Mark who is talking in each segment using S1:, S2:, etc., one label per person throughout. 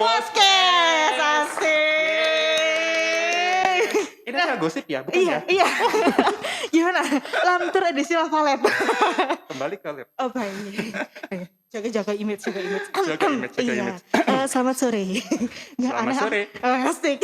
S1: Podcast,
S2: Podcast.
S1: asik.
S2: Ini acara gosip ya, bukan
S1: Iya,
S2: ya?
S1: iya. Gimana? Lamtur edisi Lavalet.
S2: Kembali ke lab.
S1: Oh baik. Jaga image.
S2: Jaga image.
S1: Iya. Selamat sore. Nggak
S2: Selamat
S1: aneh.
S2: sore.
S1: Asik.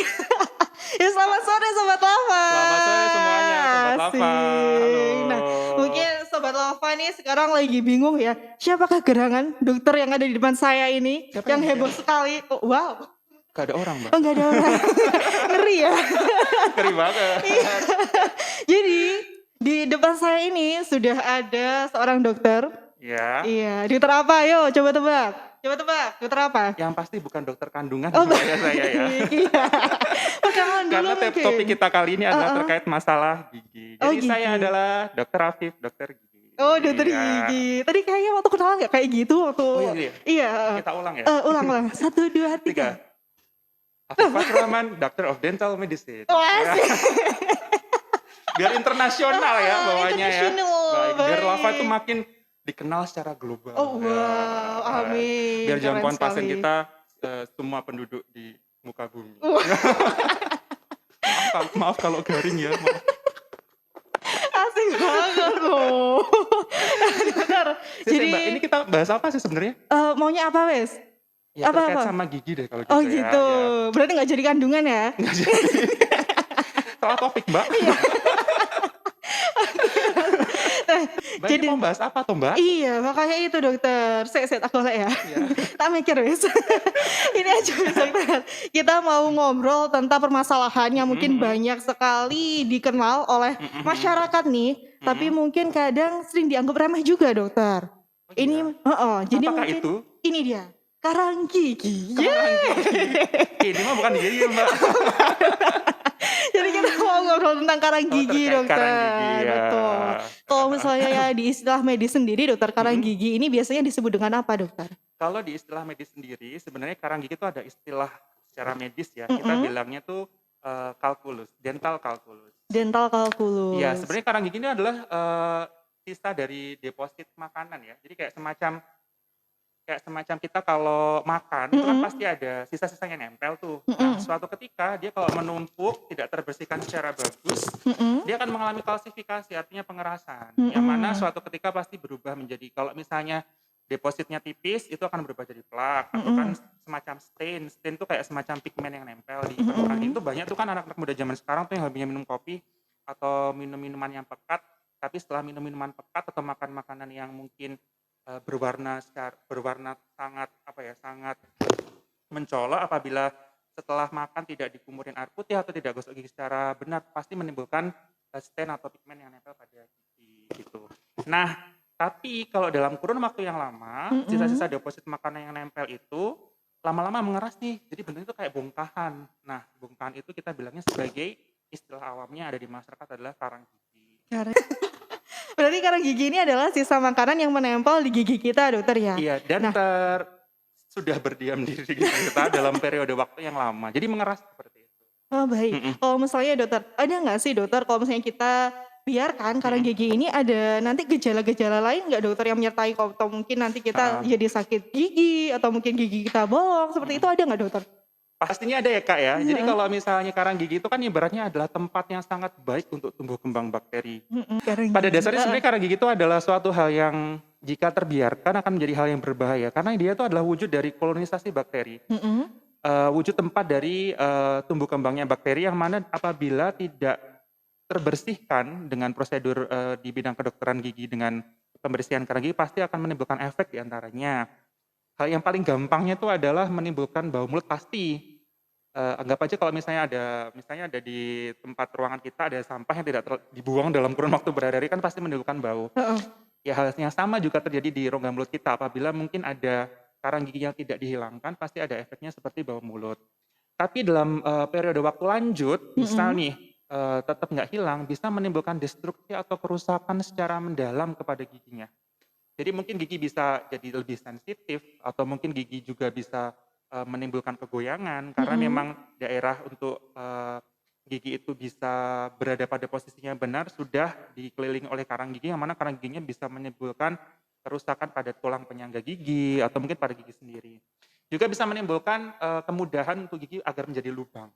S1: Ya selamat sore Sobat Lava.
S2: Selamat sore semuanya, Sobat Lava.
S1: Asik.
S2: Halo.
S1: Nah, mungkin Sobat Lava nih sekarang lagi bingung ya. Siapakah gerangan dokter yang ada di depan saya ini?
S2: Siapa
S1: yang
S2: yang
S1: heboh sekali. Oh, wow.
S2: Gak ada orang, Mbak.
S1: Oh nggak ada orang. Ngeri ya.
S2: Ngeri banget.
S1: Jadi di depan saya ini sudah ada seorang dokter.
S2: Ya.
S1: Iya, dokter apa? Ayo coba tebak. Dokter apa?
S2: Yang pasti bukan dokter kandungan
S1: Oh,
S2: saya ya.
S1: Iya. Pokemon dulu
S2: Karena
S1: mungkin.
S2: topik kita kali ini adalah terkait masalah gigi.
S1: Oh,
S2: Jadi saya
S1: gigi.
S2: adalah Dokter Afif, dokter gigi.
S1: Oh, dokter
S2: Iya.
S1: gigi. Tadi kayaknya waktu kenalan nggak kayak gitu waktu.
S2: Oh, iya.
S1: Iya.
S2: Kita ulang ya.
S1: Ulang. 1, 2, 3.
S2: 3. Afif Fathurrahman, Doctor of Dental Medicine.
S1: Oh,
S2: Ya.
S1: asik.
S2: Biar internasional ya bawahnya ya.
S1: International,
S2: Biar
S1: baik.
S2: Lava itu makin dikenal secara global.
S1: Oh, wow. Amin.
S2: Biar jangkauan
S1: Keren
S2: pasien
S1: sekali.
S2: kita semua penduduk di muka bumi. Maaf kalau garing ya. Maaf.
S1: Asik banget loh. Benar.
S2: Jadi
S1: Jadi
S2: Mbak, ini kita bahas apa sih sebenarnya?
S1: maunya apa wes?
S2: Ya
S1: Apa?
S2: terkait sama gigi deh kalau gitu
S1: Oh
S2: ya.
S1: gitu.
S2: Ya.
S1: Berarti nggak jadi kandungan ya?
S2: Nggak jadi. Salah topik Mbak. Mbak
S1: Jadi
S2: ini mau bahas apa tuh Mbak?
S1: iya makanya itu dokter. Set aku lah ya.
S2: Iya.
S1: Tak mikir wes. Ini aja wes dokter. Kita mau ngobrol tentang permasalahan yang mungkin banyak sekali dikenal oleh masyarakat nih. Tapi mungkin kadang sering dianggap remeh juga dokter.
S2: Oh,
S1: Ini
S2: iya.
S1: jadi
S2: Apakah
S1: mungkin
S2: itu?
S1: ini dia. Karang gigi.
S2: Karang gigi. Ini mah bukan gigi Mbak.
S1: Jadi kita mau ngobrol tentang karang gigi
S2: terkait
S1: dokter.
S2: karang gigi, ya.
S1: Betul. Kalau misalnya ya di istilah medis sendiri dokter karang gigi ini biasanya disebut dengan apa dokter?
S2: Kalau di istilah medis sendiri, sebenarnya karang gigi itu ada istilah secara medis ya. Kita bilangnya tuh kalkulus, dental kalkulus.
S1: Dental kalkulus.
S2: Iya, sebenarnya karang gigi ini adalah sisa dari deposit makanan ya. Jadi kayak semacam kita kalau makan itu kan pasti ada sisa-sisa yang nempel tuh. Nah, suatu ketika dia kalau menumpuk tidak terbersihkan secara bagus, dia akan mengalami kalsifikasi, artinya pengerasan. Yang mana suatu ketika pasti berubah menjadi, kalau misalnya depositnya tipis itu akan berubah jadi plak atau kan semacam stain. Stain itu kayak semacam pigmen yang nempel di permukaan. Itu banyak tuh kan anak-anak muda zaman sekarang tuh yang hobinya minum kopi atau minum minuman yang pekat, tapi setelah minum minuman pekat atau makan makanan yang mungkin berwarna sangat mencolok, apabila setelah makan tidak dikumurin air putih atau tidak gosok gigi secara benar, pasti menimbulkan stain atau pigmen yang nempel pada gigi gitu. Nah, tapi kalau dalam kurun waktu yang lama, sisa-sisa deposit makanan yang nempel itu lama-lama mengeras nih, jadi bentuknya itu kayak bongkahan. Nah, bongkahan itu kita bilangnya sebagai, istilah awamnya ada di masyarakat adalah karang gigi.
S1: Berarti karang gigi ini adalah sisa makanan yang menempel di gigi kita dokter ya?
S2: Iya, dan sudah berdiam diri di gigi kita dalam periode waktu yang lama. Jadi mengeras seperti itu.
S1: Oh baik. Kalau misalnya dokter, ada nggak sih dokter kalau misalnya kita biarkan karang gigi ini ada nanti gejala-gejala lain nggak dokter yang menyertai, atau mungkin nanti kita jadi sakit gigi atau mungkin gigi kita bolong seperti itu, ada nggak dokter?
S2: Pastinya ada ya Kak ya. Jadi kalau misalnya karang gigi itu kan ibaratnya adalah tempat yang sangat baik untuk tumbuh kembang bakteri. Pada dasarnya sebenarnya karang gigi itu adalah suatu hal yang jika terbiarkan akan menjadi hal yang berbahaya. Karena dia itu adalah wujud dari kolonisasi bakteri. Wujud tempat dari tumbuh kembangnya bakteri yang mana apabila tidak terbersihkan dengan prosedur di bidang kedokteran gigi dengan pembersihan karang gigi pasti akan menimbulkan efek diantaranya. Hal yang paling gampangnya itu adalah menimbulkan bau mulut pasti. Anggap aja kalau misalnya ada di tempat ruangan kita ada sampah yang tidak dibuang dalam kurun waktu berhari-hari, kan pasti menimbulkan bau. Ya hal yang sama juga terjadi di rongga mulut kita, apabila mungkin ada karang gigi yang tidak dihilangkan pasti ada efeknya seperti bau mulut. Tapi dalam periode waktu lanjut, misal nih tetap nggak hilang, bisa menimbulkan destruksi atau kerusakan secara mendalam kepada giginya. Jadi mungkin gigi bisa jadi lebih sensitif, atau mungkin gigi juga bisa menimbulkan kegoyangan, karena memang daerah untuk gigi itu bisa berada pada posisinya benar sudah dikelilingi oleh karang gigi, yang mana karang giginya bisa menimbulkan kerusakan pada tulang penyangga gigi atau mungkin pada gigi sendiri. Juga bisa menimbulkan, kemudahan untuk gigi agar menjadi lubang.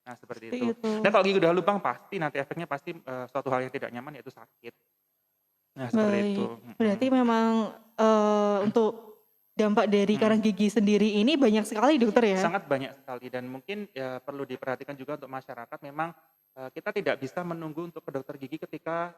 S2: Nah, seperti
S1: Seperti
S2: itu.
S1: itu.
S2: Nah, kalau gigi udah lubang pasti nanti efeknya pasti, suatu hal yang tidak nyaman yaitu sakit. Nah, seperti itu,
S1: Baik, berarti
S2: mhm.
S1: memang, untuk dampak dari karang
S2: Mhm.
S1: gigi sendiri ini banyak sekali dokter ya?
S2: Sangat banyak sekali dan mungkin ya perlu diperhatikan juga untuk masyarakat memang, kita tidak bisa menunggu untuk ke dokter gigi ketika,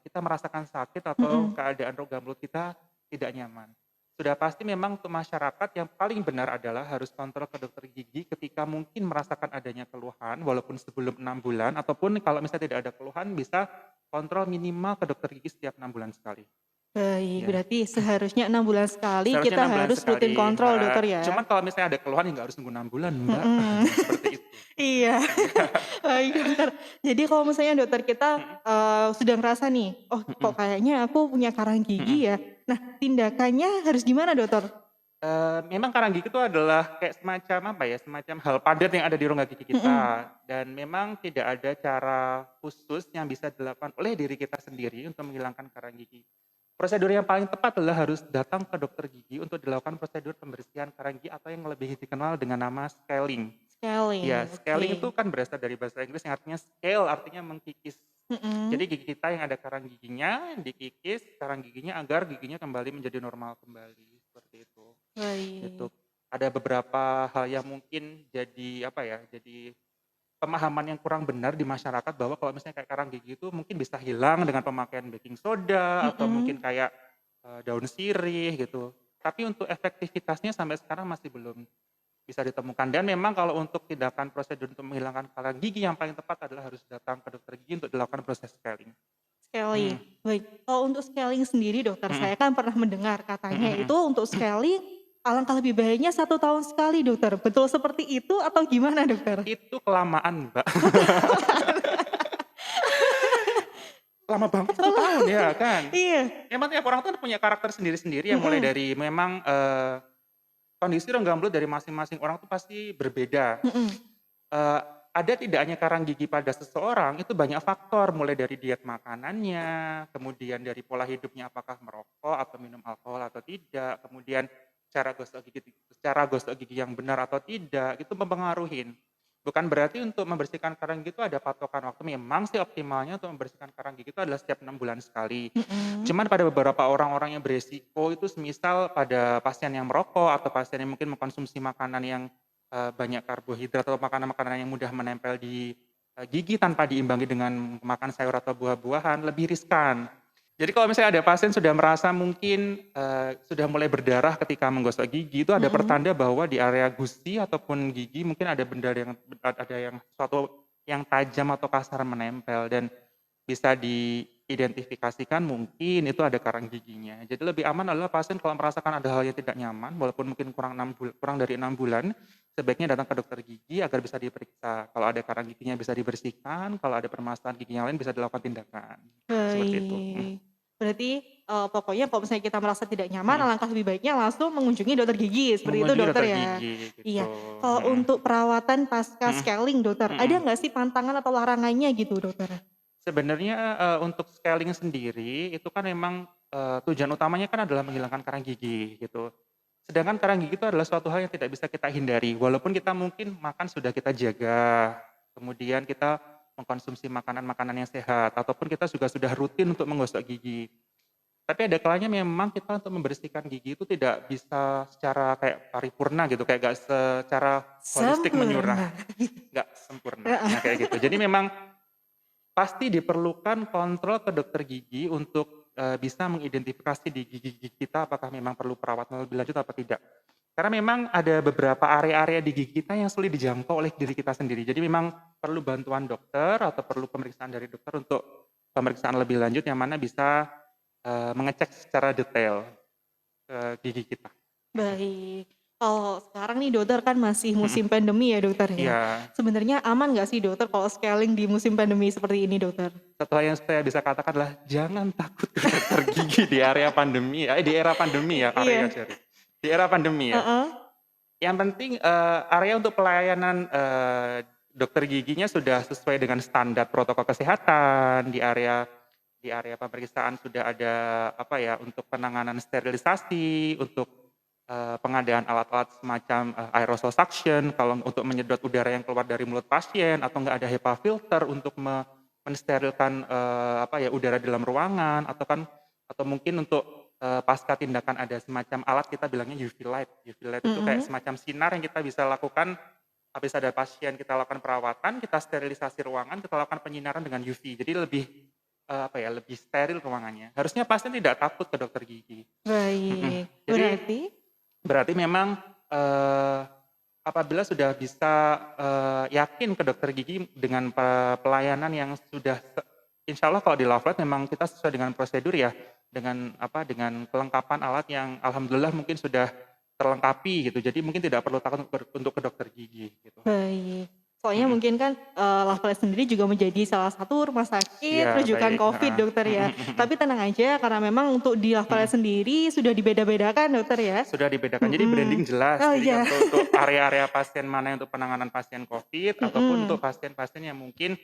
S2: kita merasakan sakit atau
S1: Mhm.
S2: keadaan rongga mulut kita tidak nyaman. Sudah pasti memang untuk masyarakat yang paling benar adalah harus kontrol ke dokter gigi ketika mungkin merasakan adanya keluhan walaupun sebelum 6 bulan ataupun kalau misalnya tidak ada keluhan bisa kontrol minimal ke dokter gigi setiap 6 bulan sekali,
S1: Baik,
S2: ya.
S1: berarti seharusnya 6 bulan sekali
S2: Seharusnya
S1: kita
S2: 6 bulan
S1: harus rutin
S2: sekali,
S1: kontrol
S2: heeh.
S1: dokter ya?
S2: Cuman kalau misalnya ada keluhan ya nggak harus nunggu 6 bulan, Mbak,
S1: Mhm.
S2: seperti itu.
S1: Iya,
S2: Iya.
S1: baik dokter. Jadi kalau misalnya dokter kita,
S2: Mhm,
S1: sudah ngerasa nih, "Oh kok
S2: mhm,
S1: kayaknya aku punya karang
S2: mhm.
S1: gigi ya?" Nah tindakannya harus gimana dokter?
S2: Memang karang gigi itu adalah kayak semacam apa ya, semacam hal padat yang ada di rongga gigi
S1: Mhm,
S2: kita dan memang tidak ada cara khusus yang bisa dilakukan oleh diri kita sendiri untuk menghilangkan karang gigi. Prosedur yang paling tepat adalah harus datang ke dokter gigi untuk dilakukan prosedur pembersihan karang gigi atau yang lebih dikenal dengan nama scaling. Ya,
S1: scaling, oke.
S2: scaling itu kan berasal dari bahasa Inggris yang artinya scale, artinya mengkikis.
S1: Mhm,
S2: Jadi gigi kita yang ada karang giginya dikikis karang giginya agar giginya kembali menjadi normal kembali, seperti itu. Gitu.
S1: baik.
S2: Ada beberapa hal yang mungkin jadi apa ya, jadi pemahaman yang kurang benar di masyarakat bahwa kalau misalnya kayak karang gigi itu mungkin bisa hilang dengan pemakaian baking soda atau mungkin
S1: Mhm,
S2: kayak, daun sirih gitu. Tapi untuk efektivitasnya sampai sekarang masih belum bisa ditemukan dan memang kalau untuk tindakan prosedur untuk menghilangkan karang gigi yang paling tepat adalah harus datang ke dokter gigi untuk dilakukan proses scaling.
S1: scaling,
S2: Mhm,
S1: baik. Kalau untuk scaling sendiri dokter,
S2: mhm,
S1: saya kan pernah mendengar
S2: mhm,
S1: katanya itu
S2: mhm.
S1: untuk scaling alangkah lebih baiknya 1 tahun sekali dokter, betul seperti itu atau gimana dokter?
S2: Itu kelamaan, Mbak. Lama banget 1 tahun ya kan?
S1: Iya,
S2: Emang tiap orang tuh punya karakter sendiri-sendiri ya mulai
S1: mhm,
S2: dari memang, kondisi rongga mulut dari masing-masing orang tuh pasti berbeda.
S1: mhm,
S2: Eee, ada tidaknya karang gigi pada seseorang itu banyak faktor, mulai dari diet makanannya, kemudian dari pola hidupnya apakah merokok atau minum alkohol atau tidak, kemudian cara gosok gigi yang benar atau tidak, itu mempengaruhi. Bukan berarti untuk membersihkan karang gigi itu ada patokan waktu, memang sih optimalnya untuk membersihkan karang gigi itu adalah setiap 6 bulan sekali.
S1: mhm,
S2: Cuman pada beberapa orang-orang yang beresiko itu semisal pada pasien yang merokok atau pasien yang mungkin mengkonsumsi makanan yang, banyak karbohidrat atau makanan-makanan yang mudah menempel di, gigi tanpa diimbangi dengan makan sayur atau buah-buahan, lebih riskan. Jadi kalau misalnya ada pasien sudah merasa mungkin, sudah mulai berdarah ketika menggosok gigi, itu ada
S1: mhm,
S2: pertanda bahwa di area gusi ataupun gigi mungkin ada benda yang ada yang suatu yang tajam atau kasar menempel dan bisa diidentifikasikan mungkin itu ada karang giginya. Jadi lebih aman adalah pasien kalau merasakan ada hal yang tidak nyaman walaupun mungkin kurang dari 6 bulan, sebaiknya datang ke dokter gigi agar bisa diperiksa. Kalau ada karang giginya bisa dibersihkan, kalau ada permasalahan gigi yang lain bisa dilakukan tindakan. Seperti itu.
S1: baik. Berarti, pokoknya kalau misalnya kita merasa tidak nyaman
S2: Mhm.
S1: alangkah lebih baiknya langsung mengunjungi dokter gigi, seperti itu
S2: Mengunjungi
S1: dokter
S2: dokter
S1: ya?
S2: gigi
S1: Iya.
S2: gitu.
S1: Kalau
S2: Mhm.
S1: untuk perawatan pasca
S2: Mhm.
S1: scaling dokter, ada
S2: Mhm.
S1: nggak sih pantangan atau larangannya gitu dokter?
S2: Sebenarnya, untuk scaling sendiri itu kan memang, tujuan utamanya kan adalah menghilangkan karang gigi gitu. Sedangkan karang gigi itu adalah suatu hal yang tidak bisa kita hindari, walaupun kita mungkin makan sudah kita jaga, kemudian kita mengkonsumsi makanan-makanan yang sehat, ataupun kita juga sudah rutin untuk menggosok gigi. Tapi ada kalanya memang kita untuk membersihkan gigi itu tidak bisa secara kayak paripurna gitu, kayak gak secara holistik menyurah,
S1: Sempurna.
S2: nggak sempurna. Nah
S1: Heeh.
S2: kayak gitu. Jadi memang pasti diperlukan kontrol ke dokter gigi untuk, bisa mengidentifikasi di gigi-gigi kita apakah memang perlu perawatan lebih lanjut apa tidak. Karena memang ada beberapa area-area di gigi kita yang sulit dijangkau oleh diri kita sendiri. Jadi memang perlu bantuan dokter atau perlu pemeriksaan dari dokter untuk pemeriksaan lebih lanjut yang mana bisa, mengecek secara detail, gigi kita, gitu.
S1: Baik. Kalau sekarang nih dokter kan masih
S2: Mhm,
S1: musim pandemi ya dokter ya.
S2: iya.
S1: Sebenarnya aman nggak sih dokter kalau scaling di musim pandemi seperti ini dokter?
S2: Satu hal yang saya bisa katakan adalah jangan takut ke dokter gigi di area pandemi ya, di era pandemi ya,
S1: Iya.
S2: sorry. Di era pandemi ya.
S1: Heeh.
S2: Yang penting, area untuk pelayanan, dokter giginya sudah sesuai dengan standar protokol kesehatan, di area pemeriksaan sudah ada, apa ya, untuk penanganan sterilisasi, untuk pengadaan alat-alat semacam aerosol suction kalau untuk menyedot udara yang keluar dari mulut pasien, atau enggak ada HEPA filter untuk mensterilkan udara di dalam ruangan, atau mungkin untuk pasca tindakan ada semacam alat, kita bilangnya UV light. UV light itu kayak
S1: Mhm.
S2: semacam sinar yang kita bisa lakukan habis ada pasien, kita lakukan perawatan, kita sterilisasi ruangan, kita lakukan penyinaran dengan UV. Jadi lebih lebih steril ruangannya. Harusnya pasien tidak takut ke dokter gigi. Mhm.
S1: Baik,
S2: Jadi
S1: berarti
S2: berarti memang, apabila sudah bisa, yakin ke dokter gigi dengan pelayanan yang sudah insya Allah kalau di Lovelet memang kita sesuai dengan prosedur ya, dengan kelengkapan alat yang alhamdulillah mungkin sudah terlengkapi gitu. Jadi mungkin tidak perlu takut untuk ke dokter gigi gitu.
S1: baik. Soalnya
S2: Mhm.
S1: mungkin kan, Lafaz sendiri juga menjadi salah satu rumah sakit
S2: Iya
S1: rujukan
S2: baik,
S1: Covid
S2: heeh.
S1: dokter ya.
S2: Mhm mhm
S1: Tapi tenang aja karena memang untuk di
S2: mhm.
S1: Lafaz sendiri sudah dibeda-bedakan dokter ya?
S2: Sudah dibedakan, jadi
S1: Mhm.
S2: branding jelas.
S1: Oh
S2: Jadi
S1: iya.
S2: untuk area-area pasien mana yang untuk penanganan pasien Covid, ataupun
S1: Mhm.
S2: untuk pasien-pasien yang mungkin,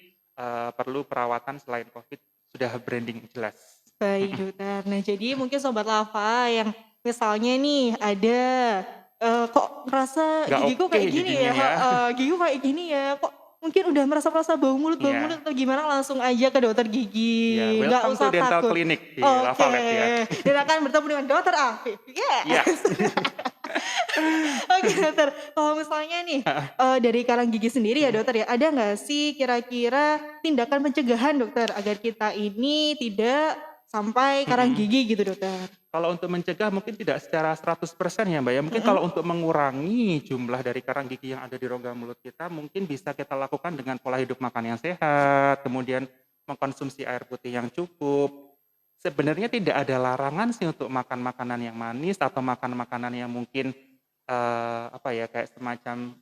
S2: perlu perawatan selain Covid, sudah branding jelas.
S1: Baik
S2: Mhm.
S1: dokter. Nah jadi mungkin sobat Lava yang misalnya nih ada, kok ngerasa
S2: Nggak
S1: gigiku
S2: oke
S1: kayak gini
S2: giginya
S1: ya
S2: ya.
S1: heeh, gigiku kayak gini ya, kok mungkin udah merasa-merasa bau mulut
S2: Iya,
S1: atau gimana langsung aja ke dokter
S2: iya,
S1: gigi, nggak
S2: welcome to
S1: usah
S2: dental
S1: takut.
S2: clinic di
S1: Oke,
S2: Lavalet ya.
S1: dan akan bertemu dengan dokter Afif,
S2: Iya.
S1: yes. Oke dokter, kalau misalnya nih, dari karang gigi sendiri ya
S2: Mhm
S1: dokter ya, ada nggak sih kira-kira tindakan pencegahan dokter agar kita ini tidak sampai karang
S2: mhm.
S1: gigi gitu dokter?
S2: Kalau untuk mencegah mungkin tidak secara 100% ya Mbak ya, mungkin
S1: Mhm,
S2: kalau untuk mengurangi jumlah dari karang gigi yang ada di rongga mulut kita, mungkin bisa kita lakukan dengan pola hidup makan yang sehat, kemudian mengkonsumsi air putih yang cukup. Sebenarnya tidak ada larangan sih untuk makan makanan yang manis atau makan makanan yang mungkin, kayak semacam,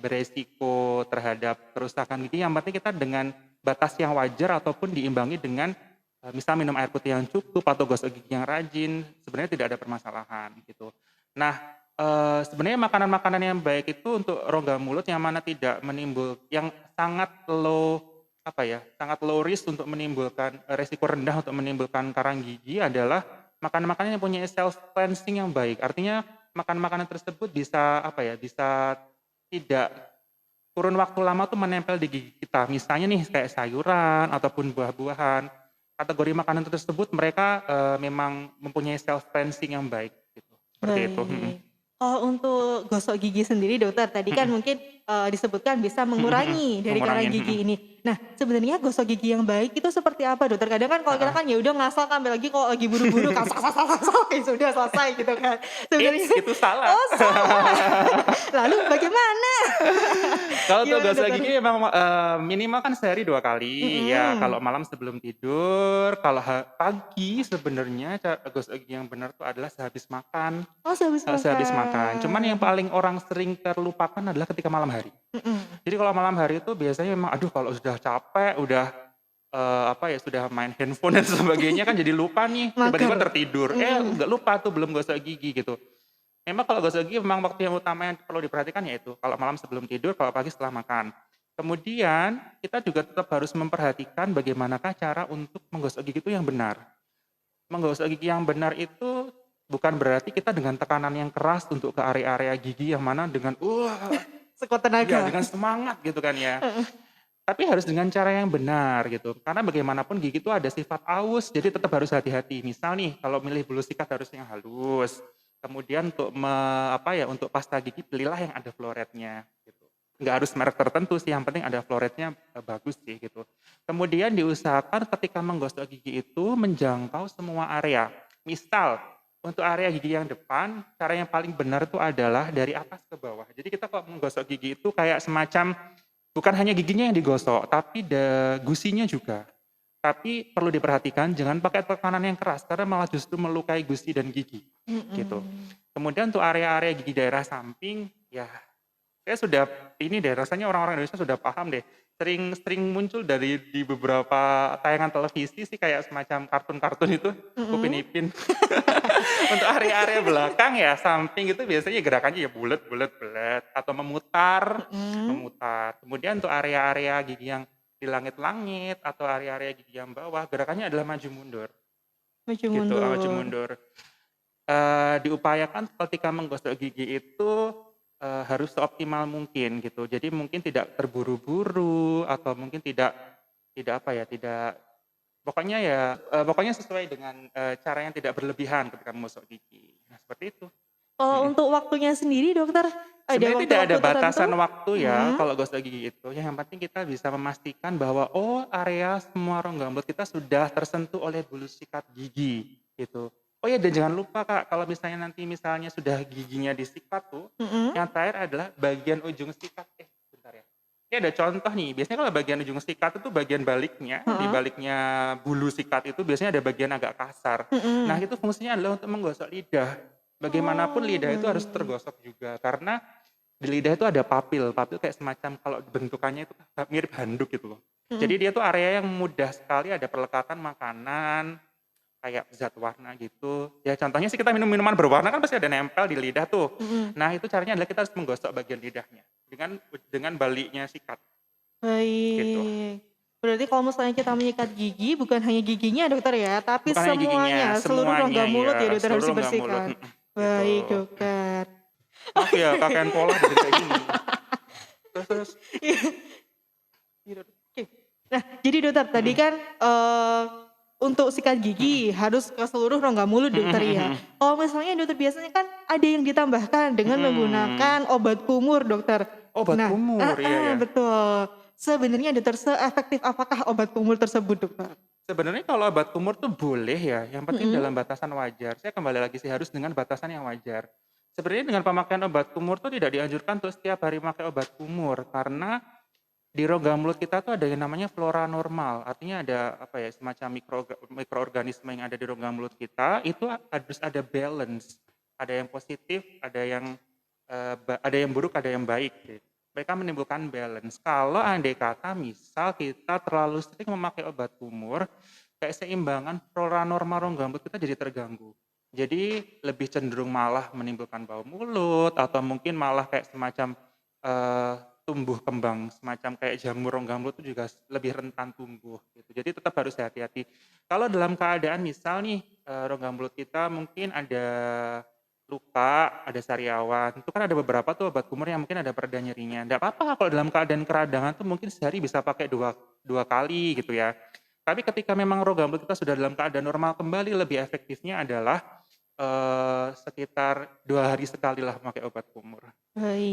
S2: beresiko terhadap kerusakan gigi, yang penting kita dengan batas yang wajar ataupun diimbangi dengan misal minum air putih yang cukup atau gosok gigi yang rajin, sebenarnya tidak ada permasalahan gitu. Nah, sebenarnya makanan-makanan yang baik itu untuk rongga mulut yang mana tidak yang sangat sangat low risk untuk menimbulkan resiko rendah untuk menimbulkan karang gigi adalah makanan-makanan yang punya self cleansing yang baik. Artinya makanan-makanan tersebut bisa bisa tidak kurun waktu lama tuh menempel di gigi kita. Misalnya nih kayak sayuran ataupun buah-buahan, kategori makanan tersebut mereka, memang mempunyai self cleansing yang baik gitu, seperti itu, mhm,
S1: baik. Kalau untuk gosok gigi sendiri dokter, tadi kan
S2: mhm,
S1: mungkin, disebutkan bisa
S2: mhm mhm,
S1: mengurangi dari karang
S2: mengurangi, mhm,
S1: gigi ini. Nah, sebenarnya gosok gigi yang baik itu seperti apa dokter? Kadang kan kalau kita
S2: heeh.
S1: kan ya udah ngasal kan, apalagi kalau lagi buru-buru kan ya sudah selesai gitu kan. Sebenarnya
S2: Eits, itu salah.
S1: oh salah, lalu bagaimana?
S2: Kalau untuk
S1: Gimana
S2: gosok
S1: dokter?
S2: gigi memang, minimal kan sehari 2 kali, ya kalau
S1: Mhm.
S2: malam sebelum tidur, kalau pagi sebenarnya gosok gigi yang benar tuh adalah sehabis makan,
S1: Oh sehabis
S2: sehabis makan. Cuman yang
S1: makan.
S2: paling orang sering terlupakan adalah ketika malam hari.
S1: Mhm.
S2: Jadi kalau malam hari itu biasanya memang aduh kalau sudah capek, udah, sudah main handphone dan sebagainya kan jadi lupa nih, tiba-tiba
S1: Mager.
S2: tertidur,
S1: Mhm.
S2: udah lupa tuh belum gosok gigi gitu. Memang kalau gosok gigi memang waktu yang utama yang perlu diperhatikan yaitu kalau malam sebelum tidur, kalau pagi setelah makan. Kemudian kita juga tetap harus memperhatikan bagaimanakah cara untuk menggosok gigi itu yang benar. Menggosok gigi yang benar itu bukan berarti kita dengan tekanan yang keras untuk ke area-area gigi yang mana dengan,
S1: Sekuat
S2: iya
S1: tenaga.
S2: dengan semangat gitu kan ya. Tapi harus dengan cara yang benar gitu, karena bagaimanapun gigi itu ada sifat aus, jadi tetap harus hati-hati. Misal nih, kalau milih bulu sikat harus yang halus, kemudian untuk untuk pasta gigi pilihlah yang ada floretnya gitu. Nggak harus merek tertentu sih, yang penting ada floretnya, bagus sih gitu. Kemudian diusahakan ketika menggosok gigi itu menjangkau semua area. Misal, untuk area gigi yang depan, cara yang paling benar itu adalah dari atas ke bawah. Jadi kita kalau menggosok gigi itu kayak semacam bukan hanya giginya yang digosok, tapi gusinya juga. Tapi perlu diperhatikan jangan pakai tekanan yang keras karena malah justru melukai gusi dan gigi, gitu.
S1: Mhm.
S2: Kemudian untuk area-area gigi daerah samping, ya saya sudah ini deh, rasanya orang-orang Indonesia sudah paham deh. Sering sering muncul di beberapa tayangan televisi sih kayak semacam kartun-kartun itu, Upin
S1: Mhm.
S2: Ipin. Untuk area-area belakang ya, samping itu biasanya gerakannya ya bulet bulet bulet atau memutar,
S1: Mhm.
S2: memutar. Kemudian untuk area-area gigi yang di langit-langit atau area-area gigi yang bawah, gerakannya adalah maju mundur,
S1: Maju
S2: gitu, maju
S1: mundur.
S2: mundur. diupayakan ketika menggosok gigi itu, harus seoptimal mungkin gitu. Jadi mungkin tidak terburu-buru atau mungkin tidak tidak apa ya, tidak pokoknya ya, pokoknya sesuai dengan, cara yang tidak berlebihan ketika menggosok gigi. Nah seperti itu.
S1: Kalau
S2: Mhm.
S1: untuk waktunya sendiri dokter, ada
S2: Sebenarnya tidak ada
S1: waktu-waktu tertentu?
S2: batasan waktu ya
S1: Mhm,
S2: kalau gosok gigi itu, yang penting kita bisa memastikan bahwa, oh area semua rongga mulut kita sudah tersentuh oleh bulu sikat gigi, gitu. Oh ya dan jangan lupa Kak, kalau misalnya nanti misalnya sudah giginya disikat tuh,
S1: mhm,
S2: yang terakhir adalah bagian ujung sikat bentar ya, ini ada contoh nih, biasanya kalau bagian ujung sikat itu bagian baliknya, di
S1: heeh,
S2: baliknya bulu sikat itu biasanya ada bagian agak kasar. Nah
S1: mhm.
S2: itu fungsinya adalah untuk menggosok lidah. Bagaimanapun
S1: Oh,
S2: lidah itu harus
S1: baik.
S2: tergosok juga, karena di lidah itu ada papil, papil kayak semacam kalau bentukannya itu mirip handuk gitu loh.
S1: Mhm,
S2: Jadi dia tuh area yang mudah sekali ada perlekatan makanan, kayak zat warna gitu. Ya contohnya sih kita minum minuman berwarna kan pasti ada nempel di lidah tuh.
S1: mhm.
S2: Nah itu caranya adalah kita harus menggosok bagian lidahnya dengan baliknya sikat gitu.
S1: Baik. Berarti kalau misalnya kita menyikat gigi, bukan hanya giginya dokter ya, tapi
S2: Bukan hanya giginya,
S1: semuanya, seluruh
S2: semuanya
S1: rongga mulut ya
S2: ya,
S1: dokter harus
S2: seluruh rongga mulut,
S1: dibersihkan.
S2: gitu.
S1: Baik dokter.
S2: Maaf ya kakek pola jadi kayak gini. Terus terus.
S1: Iya, oke. Nah, jadi dokter tadi
S2: Mhm.
S1: kan, untuk sikat gigi harus ke seluruh rongga mulut
S2: Mhm
S1: dokter
S2: mhm
S1: ya.
S2: mhm.
S1: Kalau misalnya dokter biasanya kan ada yang ditambahkan dengan
S2: Mhm.
S1: menggunakan obat kumur dokter.
S2: Obat
S1: Nah
S2: kumur, iya ya.
S1: betul. Sebenarnya dokter seefektif apakah obat kumur tersebut dokter?
S2: Sebenarnya kalau obat kumur tuh boleh ya, yang penting
S1: Mhm,
S2: dalam batasan wajar. Saya kembali lagi sih harus dengan batasan yang wajar. Sebenarnya dengan pemakaian obat kumur tuh tidak dianjurkan untuk setiap hari pakai obat kumur karena di rongga mulut kita tuh ada yang namanya flora normal. Artinya ada apa ya, semacam mikroorganisme yang ada di rongga mulut kita itu harus ada balance. Ada yang positif, ada yang buruk, ada yang baik gitu. Mereka menimbulkan balance. Kalau andai kata misal kita terlalu sering memakai obat kumur, keseimbangan flora normal rongga mulut kita jadi terganggu. Jadi lebih cenderung malah menimbulkan bau mulut atau mungkin malah kayak semacam eh, tumbuh kembang semacam kayak jamur rongga mulut itu juga lebih rentan tumbuh gitu. Jadi tetap harus hati-hati. Kalau dalam keadaan misal nih rongga mulut kita mungkin ada luka, ada sariawan, itu kan ada beberapa tuh obat kumur yang mungkin ada pereda nyerinya. Nggak apa-apa kalau dalam keadaan keradangan tuh mungkin sehari bisa pakai dua kali gitu ya. Tapi ketika memang rongga mulut kita sudah dalam keadaan normal kembali, lebih efektifnya adalah sekitar 2 hari sekali lah pakai obat kumur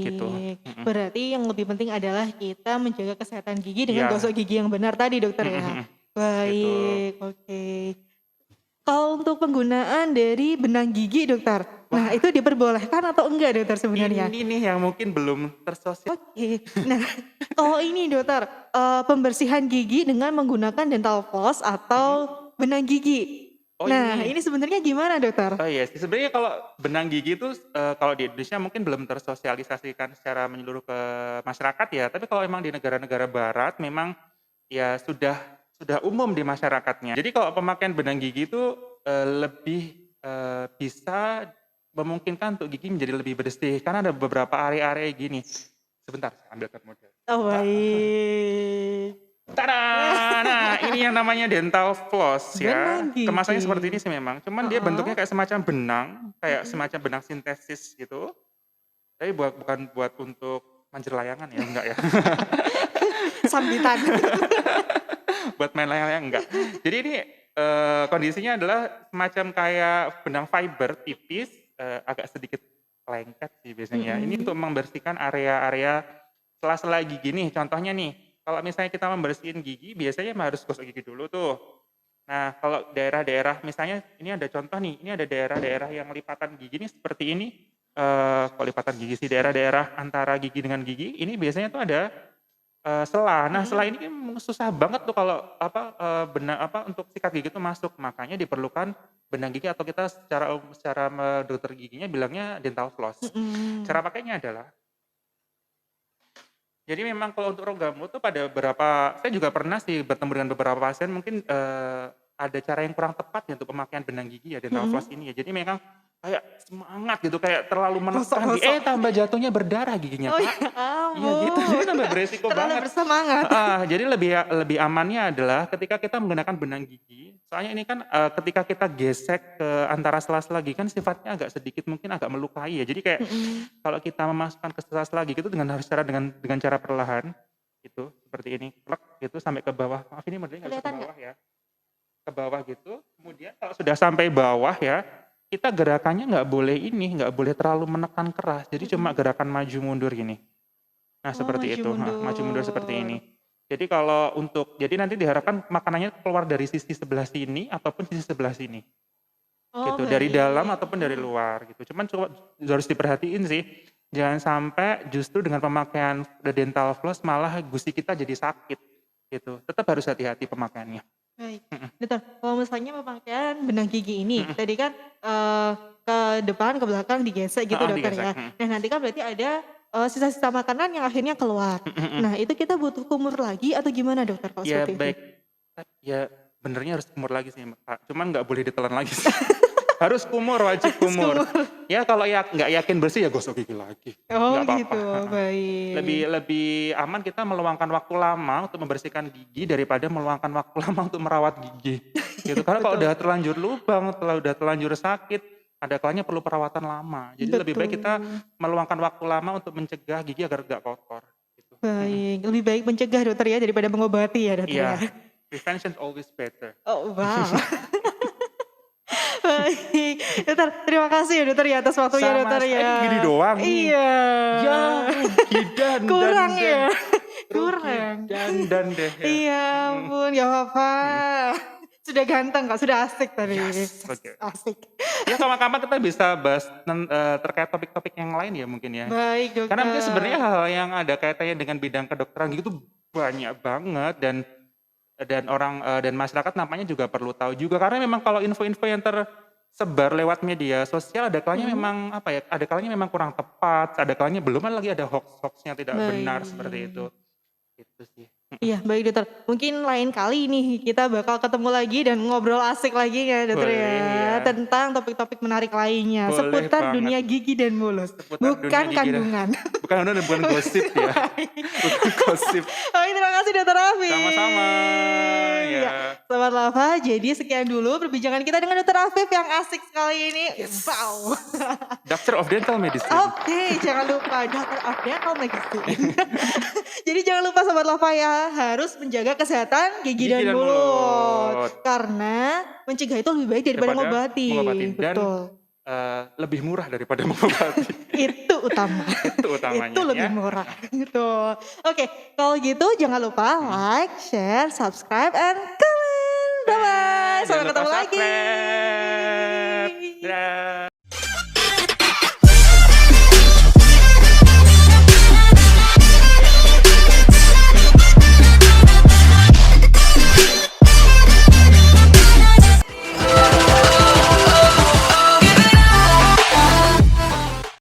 S2: gitu.
S1: baik.
S2: Mhm.
S1: Berarti yang lebih penting adalah kita menjaga kesehatan gigi dengan gosok
S2: Iya,
S1: gigi yang benar tadi dokter
S2: mhm
S1: ya?
S2: mhm, gitu.
S1: Baik, oke. Kalau untuk penggunaan dari benang gigi dokter, nah
S2: Wah,
S1: itu diperbolehkan atau enggak dokter sebenarnya?
S2: ini nih yang mungkin belum tersosial.
S1: Oke. Nah, kalau ini dokter, pembersihan gigi dengan menggunakan dental floss
S2: Mhm.
S1: atau benang gigi.
S2: Oh
S1: Nah,
S2: ini,
S1: ini sebenarnya gimana dokter?
S2: oh iya sih sebenarnya kalau benang gigi itu, kalau di Indonesia mungkin belum tersosialisasikan secara menyeluruh ke masyarakat ya, tapi kalau memang di negara-negara barat memang ya sudah umum di masyarakatnya. Jadi kalau pemakaian benang gigi itu, lebih, bisa memungkinkan untuk gigi menjadi lebih bersih karena ada beberapa area-area gini. Sebentar saya ambilkan model.
S1: Oh, baik.
S2: Tada! Nah, ini yang namanya dental floss ya.
S1: Benang
S2: Kemasannya
S1: gigi.
S2: seperti ini sih memang, cuman dia
S1: Heeh,
S2: bentuknya kayak semacam benang, kayak
S1: mhm.
S2: semacam benang sintesis gitu. Tapi bukan buat untuk manjur layangan ya, enggak ya.
S1: Sambitan.
S2: Buat main layang-layang enggak. Jadi ini, kondisinya adalah semacam kayak benang fiber tipis, agak sedikit lengket sih biasanya. Ini untuk
S1: Mhm,
S2: membersihkan area-area sela-sela gigi nih, contohnya nih, kalau misalnya kita membersihin gigi biasanya harus gosok gigi dulu tuh. Nah, kalau daerah-daerah misalnya ini ada contoh nih, ini ada daerah-daerah yang lipatan gigi nih seperti ini, kok lipatan gigi sih, daerah-daerah antara gigi dengan gigi, ini biasanya tuh ada sela. Nah, sela
S1: mhm.
S2: ini kan susah banget tuh kalau untuk sikat gigi itu masuk. Makanya diperlukan benang gigi atau kita secara dokter giginya bilangnya dental floss. Cara
S1: Mhm.
S2: pakainya adalah jadi memang kalau untuk rongga mulut tuh pada beberapa saya juga pernah sih bertemu dengan beberapa pasien mungkin, ada cara yang kurang tepat ya untuk pemakaian benang gigi ya dental floss ini ya. Jadi memang kayak semangat gitu, kayak terlalu menekan,
S1: Gosok-gosok.
S2: tambah jatuhnya berdarah giginya
S1: Oh
S2: Kak.
S1: ya
S2: Iya gitu, jadi
S1: ampun.
S2: tambah beresiko
S1: Terlalu
S2: banget.
S1: bersemangat.
S2: Jadi lebih lebih amannya adalah ketika kita menggunakan benang gigi, soalnya ini kan ketika kita gesek ke antara sela-sela gigi kan sifatnya agak sedikit mungkin agak melukai ya. Jadi kayak
S1: Mhm.
S2: kalau kita memasukkan ke sela-sela gigi itu dengan harus cara dengan cara perlahan gitu, seperti ini, klek gitu sampai ke bawah. Maaf ini modelnya nggak bisa ke
S1: Kelihatan nggak?
S2: bawah ya. Ke bawah gitu, kemudian kalau sudah sampai bawah ya, kita gerakannya nggak boleh ini, nggak boleh terlalu menekan keras. Jadi cuma gerakan maju mundur gini. Nah
S1: Oh,
S2: seperti
S1: maju
S2: itu, maju mundur seperti
S1: mundur.
S2: ini. Jadi kalau jadi nanti diharapkan makanannya keluar dari sisi sebelah sini ataupun sisi sebelah sini.
S1: Oh,
S2: Gitu, dari dalam
S1: baik.
S2: ataupun dari luar gitu. Cuman coba harus diperhatiin sih, jangan sampai justru dengan pemakaian dental floss malah gusi kita jadi sakit gitu. Tetap harus hati-hati pemakaiannya.
S1: Baik.
S2: Mhm,
S1: Bentar, kalau misalnya pemakaian benang gigi ini,
S2: mhm.
S1: tadi kan, ke depan, ke belakang digesek gitu
S2: Heeh,
S1: dokter
S2: digesek,
S1: ya. Nah nanti kan berarti ada, sisa-sisa makanan yang akhirnya keluar.
S2: mhm mhm.
S1: Nah itu kita butuh kumur lagi atau gimana dokter kalau
S2: Ya
S1: seperti itu?
S2: baik, ya benernya harus kumur lagi sih Kak, cuman nggak boleh ditelan lagi sih. Harus kumur, wajib
S1: Harus
S2: kumur.
S1: kumur.
S2: Ya kalau nggak yakin bersih ya gosok gigi lagi,
S1: Oh
S2: nggak apa-apa,
S1: gitu,
S2: heeh. Lebih
S1: baik.
S2: lebih aman kita meluangkan waktu lama untuk membersihkan gigi daripada meluangkan waktu lama untuk merawat gigi, gitu. Karena kalau
S1: Betul,
S2: udah terlanjur lubang, udah terlanjur sakit, ada kalanya perlu perawatan lama. Jadi lebih baik kita
S1: betul.
S2: meluangkan waktu lama untuk mencegah gigi agar nggak kotor, gitu. Mhm.
S1: Baik, lebih baik mencegah dokter ya daripada mengobati ya dokter ya?
S2: Iya, prevention always better.
S1: Oh wow. Baik, dokter terima kasih ya dokter ya atas waktunya dokter ya.
S2: Gini doang nih.
S1: Iya.
S2: Ya rugi dan
S1: Kurang
S2: dan.
S1: ya?
S2: Rugi
S1: Kurang.
S2: dan deh ya.
S1: Iya
S2: Mhm,
S1: ampun, gak apa-apa.
S2: mhm.
S1: Sudah ganteng Kak, sudah asik tadi.
S2: Yes, oke.
S1: Asik.
S2: Ya kapan-kapan kita bisa bahas terkait topik-topik yang lain ya mungkin ya.
S1: Baik
S2: Karena mungkin sebenarnya
S1: dokter.
S2: hal-hal yang ada kaitannya dengan bidang kedokteran gitu banyak banget dan orang dan masyarakat nampaknya juga perlu tahu juga karena memang kalau info-info yang tersebar lewat media sosial ada kalanya
S1: Mhm.
S2: memang apa ya, ada kalanya memang kurang tepat, ada kalanya belum lagi ada hoax-hoax yang tidak benar seperti itu.
S1: Baik.
S2: Itu sih.
S1: Iya baik dokter, mungkin lain kali nih kita bakal ketemu lagi dan ngobrol asik lagi ya dokter
S2: Boleh
S1: ya,
S2: ya,
S1: tentang topik-topik menarik lainnya
S2: boleh
S1: seputar
S2: banget.
S1: dunia gigi dan mulut,
S2: Seputar dunia
S1: bukan
S2: gigi dan
S1: kandungan.
S2: bukan gosip ya,
S1: Baik.
S2: bukan gosip.
S1: Baik, terima kasih dokter Afif.
S2: Sama-sama, ya.
S1: Ya, Sobat Lava, jadi sekian dulu perbincangan kita dengan dokter Afif yang asik sekali ini.
S2: Yes.
S1: Wow.
S2: Doctor of Dental Medicine.
S1: Oke, jangan lupa dokter of dental medicine. Jadi jangan lupa Sobat Lava ya, harus menjaga kesehatan gigi, dan, mulut. Karena mencegah itu lebih baik daripada mengobati.
S2: Dan
S1: Betul.
S2: lebih murah daripada mengobati.
S1: Itu utama.
S2: Itu utamanya
S1: Itu lebih
S2: ya.
S1: murah. Gitu. Oke, kalau gitu jangan lupa like, share, subscribe, and comment. Bye-bye. Sampai
S2: Jangan lupa
S1: ketemu lagi.
S2: subscribe. Dadah.